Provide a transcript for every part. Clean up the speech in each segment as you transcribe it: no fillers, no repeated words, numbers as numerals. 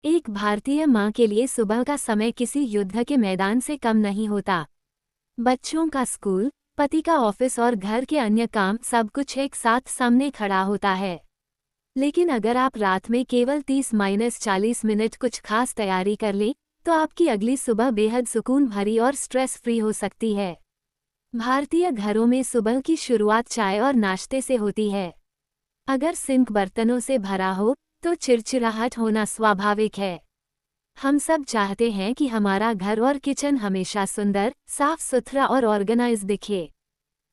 एक भारतीय माँ के लिए सुबह का समय किसी युद्ध के मैदान से कम नहीं होता। बच्चों का स्कूल, पति का ऑफिस और घर के अन्य काम सब कुछ एक साथ सामने खड़ा होता है। लेकिन अगर आप रात में केवल 30-40 मिनट कुछ खास तैयारी कर लें, तो आपकी अगली सुबह बेहद सुकून भरी और स्ट्रेस फ्री हो सकती है। भारतीय घरों में सुबह की शुरुआत चाय और नाश्ते से होती है। अगर सिंक बर्तनों से भरा हो, तो चिड़चिड़ाहट होना स्वाभाविक है। हम सब चाहते हैं कि हमारा घर और किचन हमेशा सुंदर, साफ सुथरा और ऑर्गेनाइज दिखे।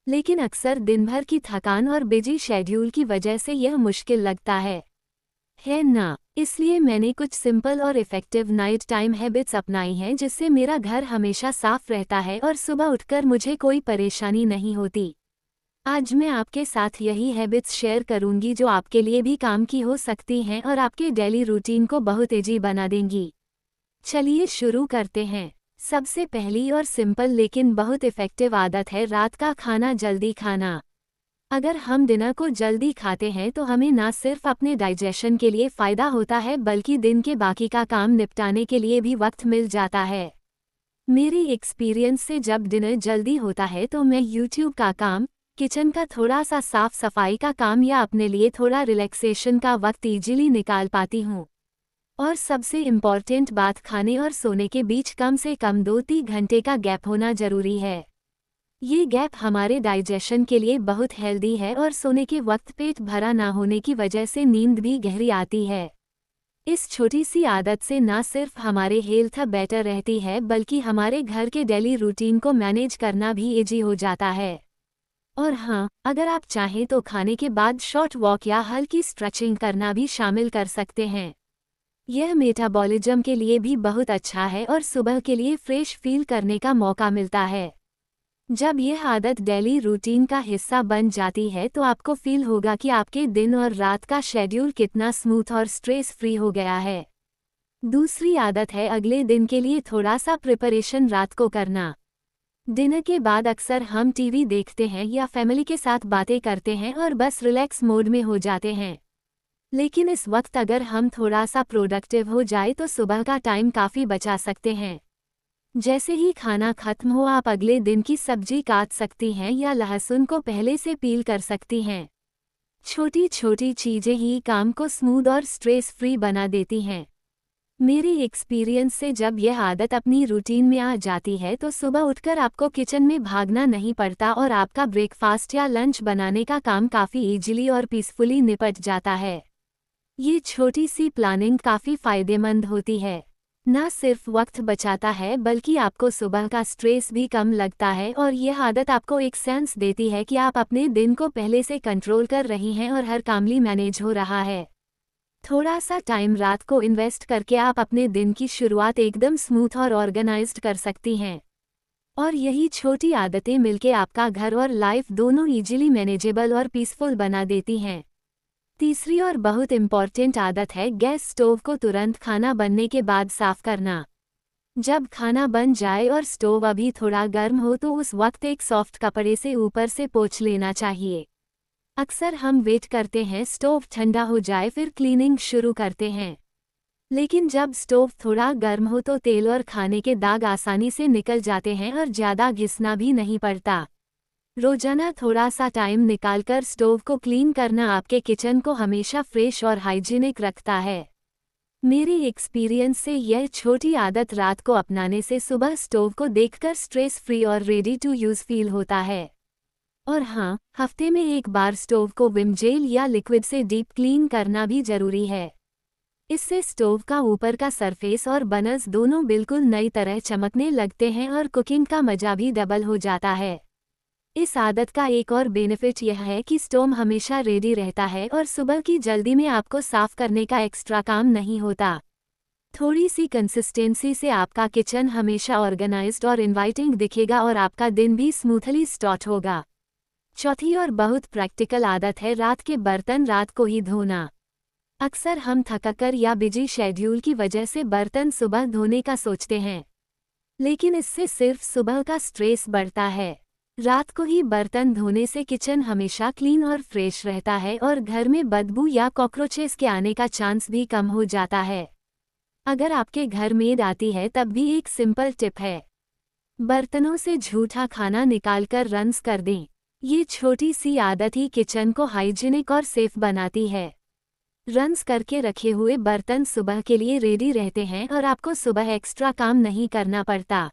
लेकिन अक्सर दिन भर की थकान और बिजी शेड्यूल की वजह से यह मुश्किल लगता है ना? इसलिए मैंने कुछ सिंपल और इफ़ेक्टिव नाइट टाइम हैबिट्स अपनाई हैं जिससे मेरा घर हमेशा साफ रहता है और सुबह उठकर मुझे कोई परेशानी नहीं होती। आज मैं आपके साथ यही हैबिट्स शेयर करूंगी जो आपके लिए भी काम की हो सकती हैं और आपके डेली रूटीन को बहुत ईजी बना देंगी। चलिए शुरू करते हैं। सबसे पहली और सिंपल लेकिन बहुत इफ़ेक्टिव आदत है रात का खाना जल्दी खाना। अगर हम डिनर को जल्दी खाते हैं तो हमें ना सिर्फ अपने डाइजेशन के लिए फ़ायदा होता है बल्कि दिन के बाकी का काम निपटाने के लिए भी वक्त मिल जाता है। मेरी एक्सपीरियंस से जब डिनर जल्दी होता है तो मैं यूट्यूब का काम, किचन का थोड़ा सा साफ सफाई का काम या अपने लिए थोड़ा रिलैक्सेशन का वक्त इजीली निकाल पाती हूँ। और सबसे इम्पॉर्टेंट बात, खाने और सोने के बीच कम से कम 2-3 घंटे का गैप होना जरूरी है। ये गैप हमारे डाइजेशन के लिए बहुत हेल्दी है और सोने के वक्त पेट भरा ना होने की वजह से नींद भी गहरी आती है। इस छोटी सी आदत से ना सिर्फ हमारे हेल्थ बेटर रहती है बल्कि हमारे घर के डेली रूटीन को मैनेज करना भी इजी हो जाता है। और हाँ, अगर आप चाहें तो खाने के बाद शॉर्ट वॉक या हल्की स्ट्रेचिंग करना भी शामिल कर सकते हैं। यह मेटाबॉलिज्म के लिए भी बहुत अच्छा है और सुबह के लिए फ्रेश फील करने का मौका मिलता है। जब यह आदत डेली रूटीन का हिस्सा बन जाती है तो आपको फील होगा कि आपके दिन और रात का शेड्यूल कितना स्मूथ और स्ट्रेस फ्री हो गया है। दूसरी आदत है अगले दिन के लिए थोड़ा सा प्रिपरेशन रात को करना। डिनर के बाद अक्सर हम टीवी देखते हैं या फैमिली के साथ बातें करते हैं और बस रिलैक्स मोड में हो जाते हैं। लेकिन इस वक्त अगर हम थोड़ा सा प्रोडक्टिव हो जाए तो सुबह का टाइम काफ़ी बचा सकते हैं। जैसे ही खाना खत्म हो आप अगले दिन की सब्जी काट सकती हैं या लहसुन को पहले से पील कर सकती हैं। छोटी छोटी चीज़ें ही काम को स्मूथ और स्ट्रेस फ्री बना देती हैं। मेरी एक्सपीरियंस से जब यह आदत अपनी रूटीन में आ जाती है तो सुबह उठकर आपको किचन में भागना नहीं पड़ता और आपका ब्रेकफास्ट या लंच बनाने का काम काफ़ी इजीली और पीसफुली निपट जाता है। ये छोटी सी प्लानिंग काफ़ी फ़ायदेमंद होती है। ना सिर्फ वक्त बचाता है बल्कि आपको सुबह का स्ट्रेस भी कम लगता है और यह आदत आपको एक सेंस देती है कि आप अपने दिन को पहले से कंट्रोल कर रही हैं और हर कामली मैनेज हो रहा है। थोड़ा सा टाइम रात को इन्वेस्ट करके आप अपने दिन की शुरुआत एकदम स्मूथ और ऑर्गेनाइज्ड कर सकती हैं। और यही छोटी आदतें मिलके आपका घर और लाइफ दोनों इजीली मैनेजेबल और पीसफुल बना देती हैं। तीसरी और बहुत इम्पॉर्टेंट आदत है गैस स्टोव को तुरंत खाना बनने के बाद साफ करना। जब खाना बन जाए और स्टोव अभी थोड़ा गर्म हो तो उस वक्त एक सॉफ्ट कपड़े से ऊपर से पोंछ लेना चाहिए। अक्सर हम वेट करते हैं स्टोव ठंडा हो जाए फिर क्लीनिंग शुरू करते हैं। लेकिन जब स्टोव थोड़ा गर्म हो तो तेल और खाने के दाग आसानी से निकल जाते हैं और ज़्यादा घिसना भी नहीं पड़ता। रोजाना थोड़ा सा टाइम निकालकर स्टोव को क्लीन करना आपके किचन को हमेशा फ्रेश और हाइजीनिक रखता है। मेरी एक्सपीरियंस से यह छोटी आदत रात को अपनाने से सुबह स्टोव को देखकर स्ट्रेस फ्री और रेडी टू यूज़ फील होता है। और हाँ, हफ्ते में एक बार स्टोव को विम जेल या लिक्विड से डीप क्लीन करना भी जरूरी है। इससे स्टोव का ऊपर का सरफेस और बर्नर्स दोनों बिल्कुल नई तरह चमकने लगते हैं और कुकिंग का मजा भी डबल हो जाता है। इस आदत का एक और बेनिफिट यह है कि स्टोव हमेशा रेडी रहता है और सुबह की जल्दी में आपको साफ करने का एक्स्ट्रा काम नहीं होता। थोड़ी सी कंसिस्टेंसी से आपका किचन हमेशा ऑर्गेनाइज्ड और इनवाइटिंग दिखेगा और आपका दिन भी स्मूथली स्टार्ट होगा। चौथी और बहुत प्रैक्टिकल आदत है रात के बर्तन रात को ही धोना। अक्सर हम थकाकर या बिजी शेड्यूल की वजह से बर्तन सुबह धोने का सोचते हैं, लेकिन इससे सिर्फ सुबह का स्ट्रेस बढ़ता है। रात को ही बर्तन धोने से किचन हमेशा क्लीन और फ्रेश रहता है और घर में बदबू या कॉकरोचेस के आने का चांस भी कम हो जाता है। अगर आपके घर मेड आती है तब भी एक सिंपल टिप है, बर्तनों से झूठा खाना निकालकर रन्स कर दें। ये छोटी सी आदत ही किचन को हाइजीनिक और सेफ बनाती है। रन्स करके रखे हुए बर्तन सुबह के लिए रेडी रहते हैं और आपको सुबह एक्स्ट्रा काम नहीं करना पड़ता।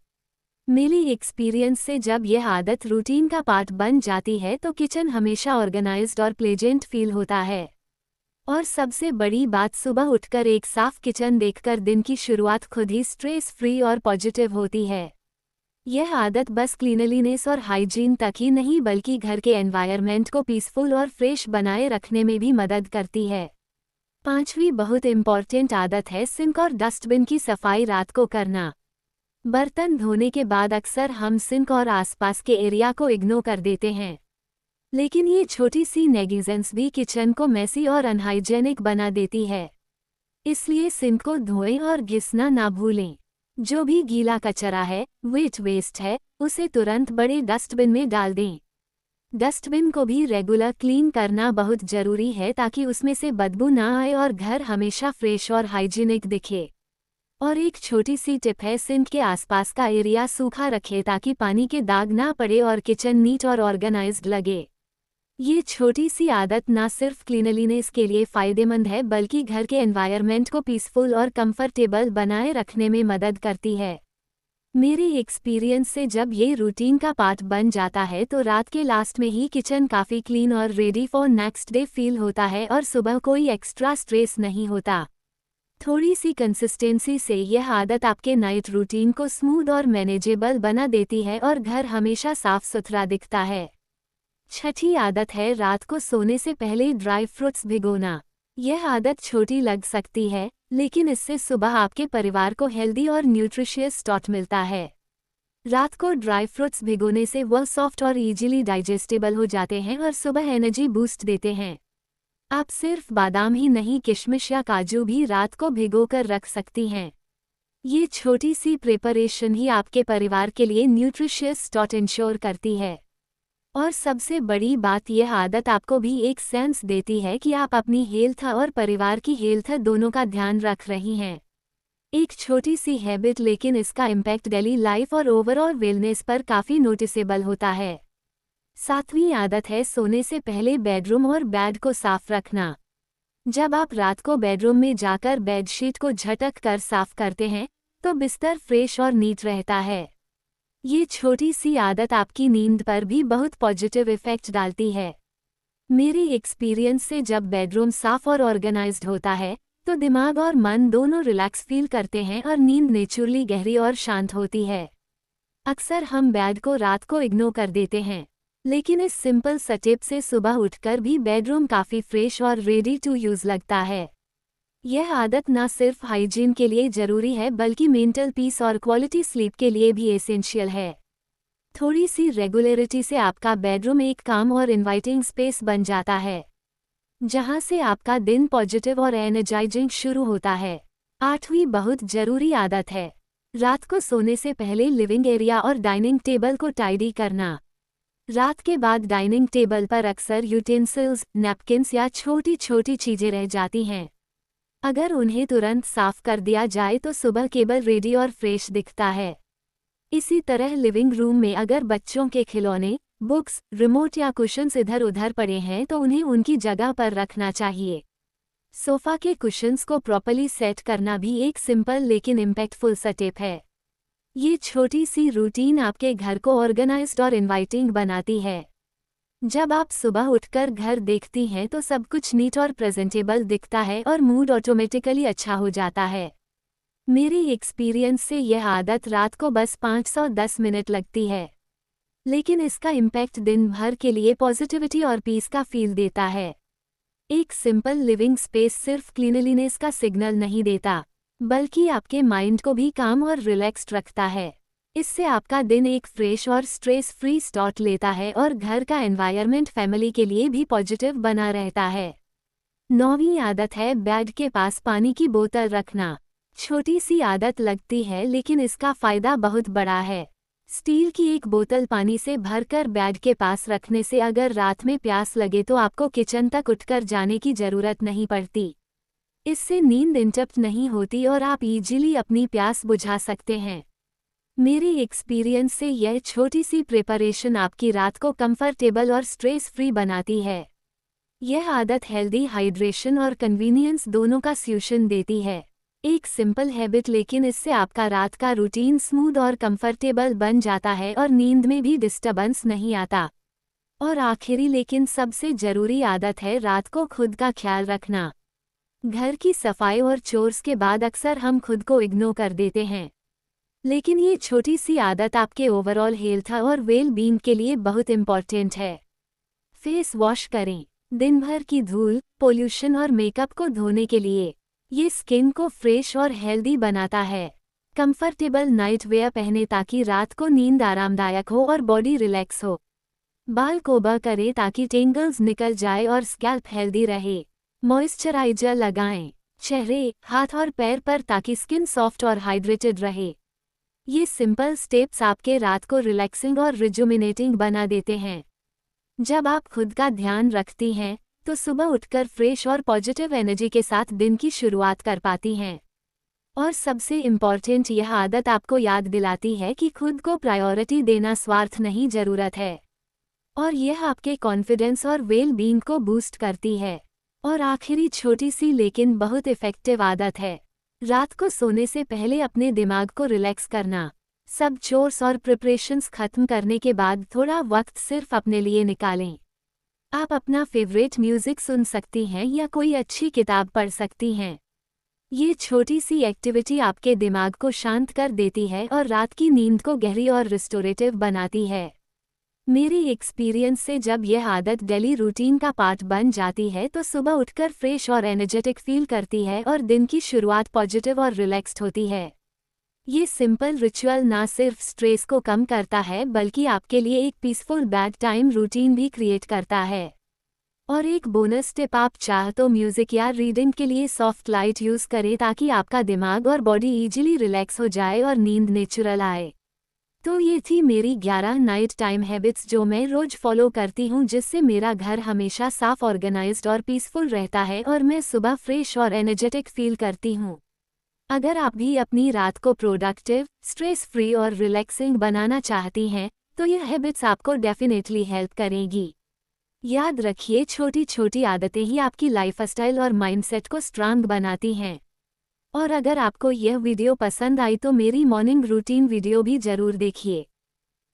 मेरी एक्सपीरियंस से जब यह आदत रूटीन का पार्ट बन जाती है तो किचन हमेशा ऑर्गेनाइज्ड और प्लेजेंट फील होता है। और सबसे बड़ी बात, सुबह उठकर एक साफ किचन देखकर दिन की शुरुआत खुद ही स्ट्रेस फ्री और पॉजिटिव होती है। यह आदत बस क्लीनलीनेस और हाइजीन तक ही नहीं बल्कि घर के एनवायरनमेंट को पीसफुल और फ्रेश बनाए रखने में भी मदद करती है। पांचवी बहुत इम्पॉर्टेंट आदत है सिंक और डस्टबिन की सफाई रात को करना। बर्तन धोने के बाद अक्सर हम सिंक और आसपास के एरिया को इग्नोर कर देते हैं, लेकिन ये छोटी सी नेग्लिजेंस भी किचन को मेसी और अनहाइजेनिक बना देती है। इसलिए सिंक को धोएं और घिसना ना भूलें। जो भी गीला कचरा है, वेस्ट है, उसे तुरंत बड़े डस्टबिन में डाल दें। डस्टबिन को भी रेगुलर क्लीन करना बहुत जरूरी है ताकि उसमें से बदबू ना आए और घर हमेशा फ्रेश और हाइजीनिक दिखे। और एक छोटी सी टिप है, सिंक के आसपास का एरिया सूखा रखें ताकि पानी के दाग ना पड़े और किचन नीट और ऑर्गेनाइज्ड लगे। ये छोटी सी आदत ना सिर्फ क्लीनलीनेस के लिए फ़ायदेमंद है बल्कि घर के एनवायरनमेंट को पीसफुल और कंफर्टेबल बनाए रखने में मदद करती है। मेरे एक्सपीरियंस से जब ये रूटीन का पार्ट बन जाता है तो रात के लास्ट में ही किचन काफ़ी क्लीन और ready for next day feel होता है और सुबह कोई एक्स्ट्रा स्ट्रेस नहीं होता। थोड़ी सी कंसिस्टेंसी से यह आदत आपके नाइट रूटीन को स्मूथ और मैनेजेबल बना देती है और घर हमेशा साफ सुथरा दिखता है। छठी आदत है रात को सोने से पहले ड्राई फ्रूट्स भिगोना। यह आदत छोटी लग सकती है, लेकिन इससे सुबह आपके परिवार को हेल्दी और न्यूट्रिशियस स्टार्ट मिलता है। रात को ड्राई फ्रूट्स भिगोने से वह सॉफ्ट और इजीली डाइजेस्टेबल हो जाते हैं और सुबह एनर्जी बूस्ट देते हैं। आप सिर्फ बादाम ही नहीं, किशमिश या काजू भी रात को भिगोकर रख सकती हैं। ये छोटी सी प्रिपरेशन ही आपके परिवार के लिए न्यूट्रिशियस स्टार्ट इंश्योर करती है। और सबसे बड़ी बात, यह आदत आपको भी एक सेंस देती है कि आप अपनी हेल्थ और परिवार की हेल्थ दोनों का ध्यान रख रही हैं। एक छोटी सी हैबिट, लेकिन इसका इम्पैक्ट डेली लाइफ और ओवरऑल वेलनेस पर काफ़ी नोटिसेबल होता है। सातवीं आदत है सोने से पहले बेडरूम और बेड को साफ रखना। जब आप रात को बेडरूम में जाकर बेडशीट को झटक कर साफ करते हैं तो बिस्तर फ्रेश और नीट रहता है। ये छोटी सी आदत आपकी नींद पर भी बहुत पॉजिटिव इफेक्ट डालती है। मेरे एक्सपीरियंस से जब बेडरूम साफ और ऑर्गेनाइज्ड होता है तो दिमाग और मन दोनों रिलैक्स फील करते हैं और नींद नेचुरली गहरी और शांत होती है। अक्सर हम बेड को रात को इग्नोर कर देते हैं, लेकिन इस सिंपल स्टेप से सुबह उठकर भी बेडरूम काफ़ी फ्रेश और रेडी टू यूज़ लगता है। यह आदत ना सिर्फ हाइजीन के लिए ज़रूरी है बल्कि मेंटल पीस और क्वालिटी स्लीप के लिए भी एसेंशियल है। थोड़ी सी रेगुलरिटी से आपका बेडरूम एक काम और इनवाइटिंग स्पेस बन जाता है, जहां से आपका दिन पॉजिटिव और एनर्जाइजिंग शुरू होता है। आठवीं बहुत ज़रूरी आदत है रात को सोने से पहले लिविंग एरिया और डाइनिंग टेबल को टाइडी करना। रात के बाद डाइनिंग टेबल पर अक्सर यूटेंसिल्स, नैपकिन्स या छोटी छोटी चीज़ें रह जाती हैं। अगर उन्हें तुरंत साफ कर दिया जाए तो सुबह टेबल रेडी और फ्रेश दिखता है। इसी तरह लिविंग रूम में अगर बच्चों के खिलौने, बुक्स, रिमोट या कुशन्स इधर उधर पड़े हैं तो उन्हें उनकी जगह पर रखना चाहिए। सोफ़ा के कुशन्स को प्रॉपर्ली सेट करना भी एक सिंपल लेकिन इम्पैक्टफुल स्टेप है। ये छोटी सी रूटीन आपके घर को ऑर्गेनाइज्ड और इनवाइटिंग बनाती है। जब आप सुबह उठकर घर देखती हैं तो सब कुछ नीट और प्रेजेंटेबल दिखता है और मूड ऑटोमेटिकली अच्छा हो जाता है। मेरे एक्सपीरियंस से यह आदत रात को बस 510 मिनट लगती है, लेकिन इसका इम्पैक्ट दिन भर के लिए पॉजिटिविटी और पीस का फील देता है। एक सिंपल लिविंग स्पेस सिर्फ क्लीनलीनेस का सिग्नल नहीं देता, बल्कि आपके माइंड को भी काम और रिलैक्स्ड रखता है। इससे आपका दिन एक फ्रेश और स्ट्रेस फ्री स्टार्ट लेता है और घर का एनवायरनमेंट फैमिली के लिए भी पॉजिटिव बना रहता है। नौवीं आदत है बेड के पास पानी की बोतल रखना। छोटी सी आदत लगती है लेकिन इसका फ़ायदा बहुत बड़ा है। स्टील की एक बोतल पानी से भरकर बेड के पास रखने से अगर रात में प्यास लगे तो आपको किचन तक उठकर जाने की ज़रूरत नहीं पड़ती। इससे नींद इंटरप्ट नहीं होती और आप इजीली अपनी प्यास बुझा सकते हैं। मेरी एक्सपीरियंस से यह छोटी सी प्रिपरेशन आपकी रात को कंफर्टेबल और स्ट्रेस फ्री बनाती है। यह आदत हेल्दी हाइड्रेशन और कन्वीनियंस दोनों का फ्यूजन देती है। एक सिंपल हैबिट लेकिन इससे आपका रात का रूटीन स्मूथ और कंफर्टेबल बन जाता है और नींद में भी डिस्टर्बेंस नहीं आता। और आखिरी लेकिन सबसे जरूरी आदत है रात को खुद का ख्याल रखना। घर की सफाई और चोर्स के बाद अक्सर हम खुद को इग्नोर कर देते हैं, लेकिन ये छोटी सी आदत आपके ओवरऑल हेल्थ और वेल बीइंग के लिए बहुत इम्पॉर्टेंट है। फेस वॉश करें। दिन भर की धूल, पोल्यूशन और मेकअप को धोने के लिए ये स्किन को फ्रेश और हेल्दी बनाता है। कंफर्टेबल नाइट वेयर पहने ताकि रात को नींद आरामदायक हो और बॉडी रिलैक्स हो। बाल कोबा करें ताकि टेंगल्स निकल जाए और स्कैल्प हेल्दी रहे। मॉइस्चराइजर लगाएं चेहरे, हाथ और पैर पर ताकि स्किन सॉफ्ट और हाइड्रेटेड रहे। ये सिंपल स्टेप्स आपके रात को रिलैक्सिंग और रिजुमिनेटिंग बना देते हैं। जब आप खुद का ध्यान रखती हैं तो सुबह उठकर फ्रेश और पॉजिटिव एनर्जी के साथ दिन की शुरुआत कर पाती हैं। और सबसे इम्पॉर्टेंट, यह आदत आपको याद दिलाती है कि खुद को प्रायोरिटी देना स्वार्थ नहीं, जरूरत है। और यह आपके कॉन्फिडेंस और वेल बीइंग को बूस्ट करती है। और आखिरी छोटी सी लेकिन बहुत इफेक्टिव आदत है रात को सोने से पहले अपने दिमाग को रिलैक्स करना। सब चोर्स और प्रिपरेशंस खत्म करने के बाद थोड़ा वक्त सिर्फ अपने लिए निकालें। आप अपना फेवरेट म्यूजिक सुन सकती हैं या कोई अच्छी किताब पढ़ सकती हैं। ये छोटी सी एक्टिविटी आपके दिमाग को शांत कर देती है और रात की नींद को गहरी और रिस्टोरेटिव बनाती है। मेरी एक्सपीरियंस से जब यह आदत डेली रूटीन का पार्ट बन जाती है तो सुबह उठकर फ्रेश और एनर्जेटिक फील करती है और दिन की शुरुआत पॉजिटिव और रिलैक्स्ड होती है। ये सिंपल रिचुअल ना सिर्फ स्ट्रेस को कम करता है बल्कि आपके लिए एक पीसफुल बेड टाइम रूटीन भी क्रिएट करता है। और एक बोनस टिप, आप चाह तो म्यूजिक या रीडिंग के लिए सॉफ्ट लाइट यूज़ करें ताकि आपका दिमाग और बॉडी इजीली रिलैक्स हो जाए और नींद नेचुरल आए। तो ये थी मेरी 11 नाइट टाइम हैबिट्स जो मैं रोज फॉलो करती हूँ, जिससे मेरा घर हमेशा साफ, ऑर्गेनाइज्ड और पीसफुल रहता है और मैं सुबह फ्रेश और एनर्जेटिक फील करती हूँ। अगर आप भी अपनी रात को प्रोडक्टिव, स्ट्रेस फ्री और रिलैक्सिंग बनाना चाहती हैं तो ये हैबिट्स आपको डेफिनेटली हेल्प करेंगी। याद रखिए, छोटी छोटी आदतें ही आपकी लाइफस्टाइल और माइंडसेट को स्ट्रांग बनाती हैं। और अगर आपको यह वीडियो पसंद आई तो मेरी मॉर्निंग रूटीन वीडियो भी जरूर देखिए।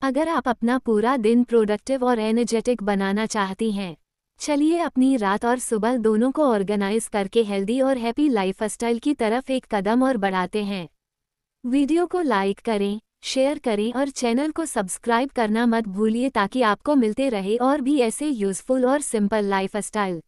अगर आप अपना पूरा दिन प्रोडक्टिव और एनर्जेटिक बनाना चाहती हैं, चलिए अपनी रात और सुबह दोनों को ऑर्गेनाइज करके हेल्दी और हैप्पी लाइफस्टाइल की तरफ एक कदम और बढ़ाते हैं। वीडियो को लाइक करें, शेयर करें और चैनल को सब्सक्राइब करना मत भूलिए ताकि आपको मिलते रहे और भी ऐसे यूजफुल और सिंपल लाइफस्टाइल।